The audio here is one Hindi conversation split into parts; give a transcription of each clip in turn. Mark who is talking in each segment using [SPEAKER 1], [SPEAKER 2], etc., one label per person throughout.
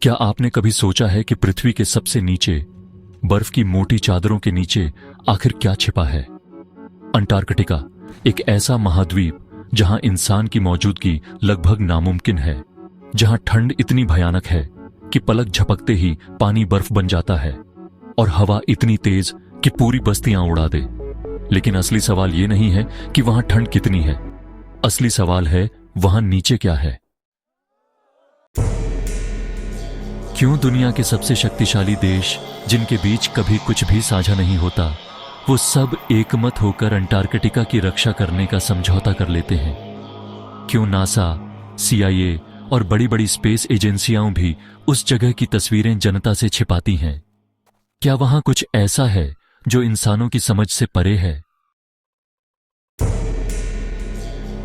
[SPEAKER 1] क्या आपने कभी सोचा है कि पृथ्वी के सबसे नीचे बर्फ की मोटी चादरों के नीचे आखिर क्या छिपा है? अंटार्कटिका एक ऐसा महाद्वीप जहां इंसान की मौजूदगी लगभग नामुमकिन है, जहां ठंड इतनी भयानक है कि पलक झपकते ही पानी बर्फ बन जाता है और हवा इतनी तेज कि पूरी बस्तियां उड़ा दे। लेकिन असली सवाल यह नहीं है कि वहां ठंड कितनी है, असली सवाल है वहां नीचे क्या है। क्यों दुनिया के सबसे शक्तिशाली देश, जिनके बीच कभी कुछ भी साझा नहीं होता, वो सब एकमत होकर अंटार्कटिका की रक्षा करने का समझौता कर लेते हैं? क्यों नासा, CIA और बड़ी बड़ी स्पेस एजेंसियां भी उस जगह की तस्वीरें जनता से छिपाती हैं? क्या वहां कुछ ऐसा है जो इंसानों की समझ से परे है?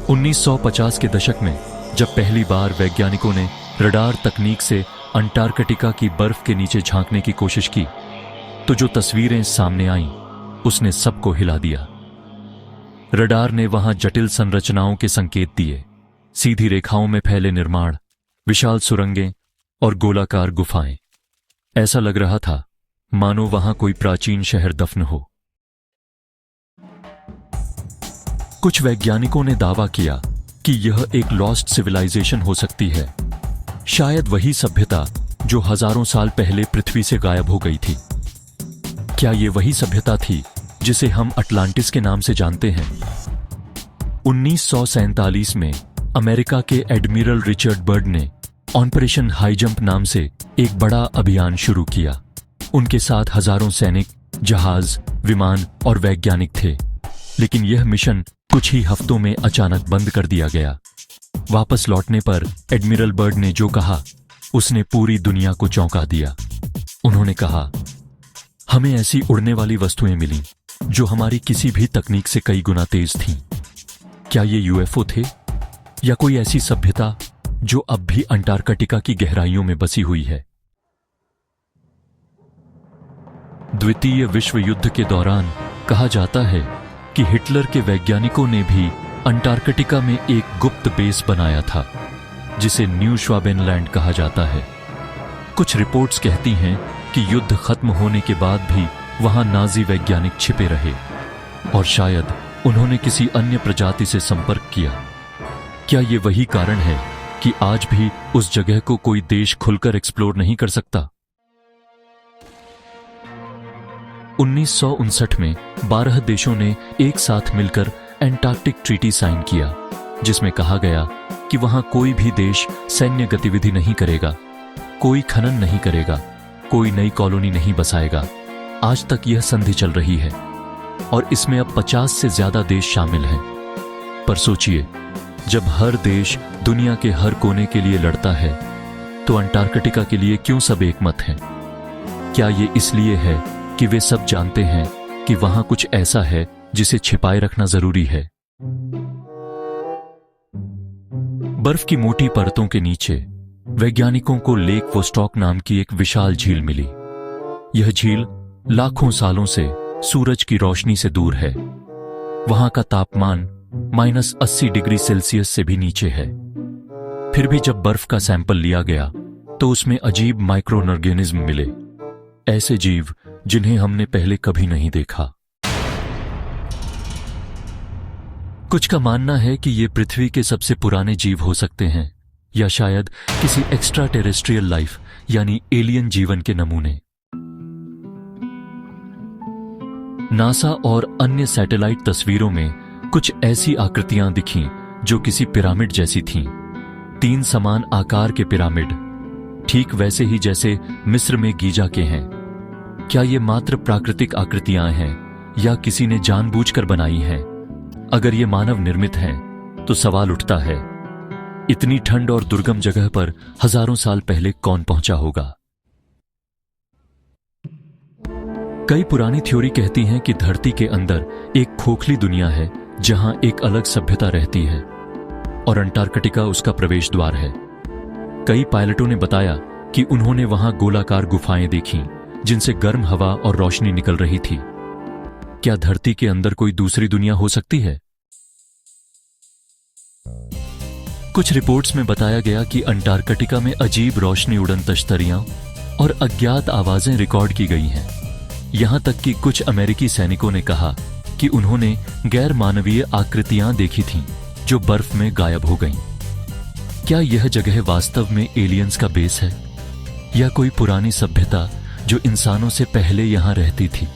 [SPEAKER 1] 1950 के दशक में जब पहली बार वैज्ञानिकों ने रडार तकनीक से अंटार्कटिका की बर्फ के नीचे झांकने की कोशिश की, तो जो तस्वीरें सामने आईं, उसने सबको हिला दिया। रडार ने वहां जटिल संरचनाओं के संकेत दिए, सीधी रेखाओं में फैले निर्माण, विशाल सुरंगें और गोलाकार गुफाएं। ऐसा लग रहा था मानो वहां कोई प्राचीन शहर दफन हो। कुछ वैज्ञानिकों ने दावा किया कि यह एक लॉस्ट सिविलाइजेशन हो सकती है, शायद वही सभ्यता जो हजारों साल पहले पृथ्वी से गायब हो गई थी। क्या यह वही सभ्यता थी जिसे हम अटलांटिस के नाम से जानते हैं? 1947 में अमेरिका के एडमिरल रिचर्ड बर्ड ने ऑपरेशन हाई जंप नाम से एक बड़ा अभियान शुरू किया। उनके साथ हजारों सैनिक, जहाज, विमान और वैज्ञानिक थे। लेकिन यह मिशन कुछ ही हफ्तों में अचानक बंद कर दिया गया। वापस लौटने पर एडमिरल बर्ड ने जो कहा, उसने पूरी दुनिया को चौंका दिया। उन्होंने कहा, हमें ऐसी उड़ने वाली वस्तुएं मिलीं जो हमारी किसी भी तकनीक से कई गुना तेज थीं। क्या ये UFO थे या कोई ऐसी सभ्यता जो अब भी अंटार्कटिका की गहराइयों में बसी हुई है? द्वितीय विश्व युद्ध के दौरान कहा जाता है कि हिटलर के वैज्ञानिकों ने भी अंटार्कटिका में एक गुप्त बेस बनाया था, जिसे न्यू श्वाबेनलैंड कहा जाता है। कुछ रिपोर्ट्स कहती हैं कि युद्ध खत्म होने के बाद भी वहां नाजी वैज्ञानिक छिपे रहे और शायद उन्होंने किसी अन्य प्रजाति से संपर्क किया। क्या ये वही कारण है कि आज भी उस जगह को कोई देश खुलकर एक्सप्लोर नहीं कर सकता? 1959 में 12 देशों ने एक साथ मिलकर एंटार्क्टिक ट्रीटी साइन किया, जिसमें कहा गया कि वहां कोई भी देश सैन्य गतिविधि नहीं करेगा, कोई खनन नहीं करेगा, कोई नई कॉलोनी नहीं बसाएगा। आज तक यह संधि चल रही है और इसमें अब 50 से ज्यादा देश शामिल हैं। पर सोचिए, जब हर देश दुनिया के हर कोने के लिए लड़ता है, तो अंटार्कटिका के लिए क्यों सब एकमत हैं? क्या ये इसलिए है कि वे सब जानते हैं कि वहां कुछ ऐसा है जिसे छिपाए रखना जरूरी है? बर्फ की मोटी परतों के नीचे वैज्ञानिकों को लेक वोस्टॉक नाम की एक विशाल झील मिली। यह झील लाखों सालों से सूरज की रोशनी से दूर है। वहां का तापमान -80 डिग्री सेल्सियस से भी नीचे है। फिर भी जब बर्फ का सैंपल लिया गया तो उसमें अजीब माइक्रो ऑर्गेनिज्म मिले, ऐसे जीव जिन्हें हमने पहले कभी नहीं देखा। कुछ का मानना है कि ये पृथ्वी के सबसे पुराने जीव हो सकते हैं, या शायद किसी एक्स्ट्रा टेरेस्ट्रियल लाइफ यानी एलियन जीवन के नमूने। नासा और अन्य सैटेलाइट तस्वीरों में कुछ ऐसी आकृतियां दिखीं जो किसी पिरामिड जैसी थीं। 3 समान आकार के पिरामिड, ठीक वैसे ही जैसे मिस्र में गीजा के हैं। क्या ये मात्र प्राकृतिक आकृतियां हैं या किसी ने जानबूझकर बनाई हैं? अगर ये मानव निर्मित हैं, तो सवाल उठता है, इतनी ठंड और दुर्गम जगह पर हजारों साल पहले कौन पहुंचा होगा? कई पुरानी थ्योरी कहती हैं कि धरती के अंदर एक खोखली दुनिया है जहां एक अलग सभ्यता रहती है और अंटार्कटिका उसका प्रवेश द्वार है। कई पायलटों ने बताया कि उन्होंने वहां गोलाकार गुफाएं देखीं जिनसे गर्म हवा और रोशनी निकल रही थी। क्या धरती के अंदर कोई दूसरी दुनिया हो सकती है? कुछ रिपोर्ट्स में बताया गया कि अंटार्कटिका में अजीब रोशनी उड़न तश्तरियां और अज्ञात आवाजें रिकॉर्ड की गई हैं। यहां तक कि कुछ अमेरिकी सैनिकों ने कहा कि उन्होंने गैर मानवीय आकृतियां देखी थीं जो बर्फ में गायब हो गईं। क्या यह जगह वास्तव में एलियंस का बेस है या कोई पुरानी सभ्यता जो इंसानों से पहले यहां रहती थी?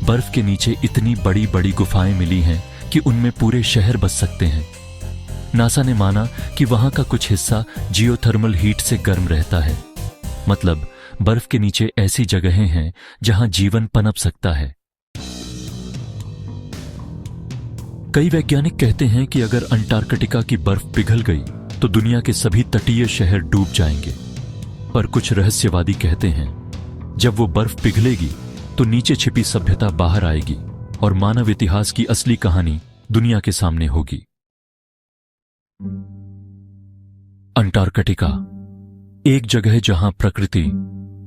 [SPEAKER 1] बर्फ के नीचे इतनी बड़ी बड़ी गुफाएं मिली हैं कि उनमें पूरे शहर बस सकते हैं। नासा ने माना कि वहां का कुछ हिस्सा जियोथर्मल हीट से गर्म रहता है, मतलब बर्फ के नीचे ऐसी जगहें हैं जहां जीवन पनप सकता है। कई वैज्ञानिक कहते हैं कि अगर अंटार्कटिका की बर्फ पिघल गई तो दुनिया के सभी तटीय शहर डूब जाएंगे। पर कुछ रहस्यवादी कहते हैं जब वो बर्फ पिघलेगी तो नीचे छिपी सभ्यता बाहर आएगी और मानव इतिहास की असली कहानी दुनिया के सामने होगी। अंटार्कटिका, एक जगह जहां प्रकृति,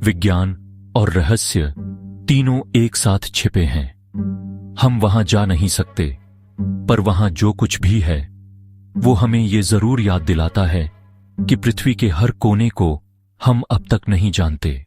[SPEAKER 1] विज्ञान और रहस्य तीनों एक साथ छिपे हैं। हम वहां जा नहीं सकते, पर वहां जो कुछ भी है वो हमें ये जरूर याद दिलाता है कि पृथ्वी के हर कोने को हम अब तक नहीं जानते।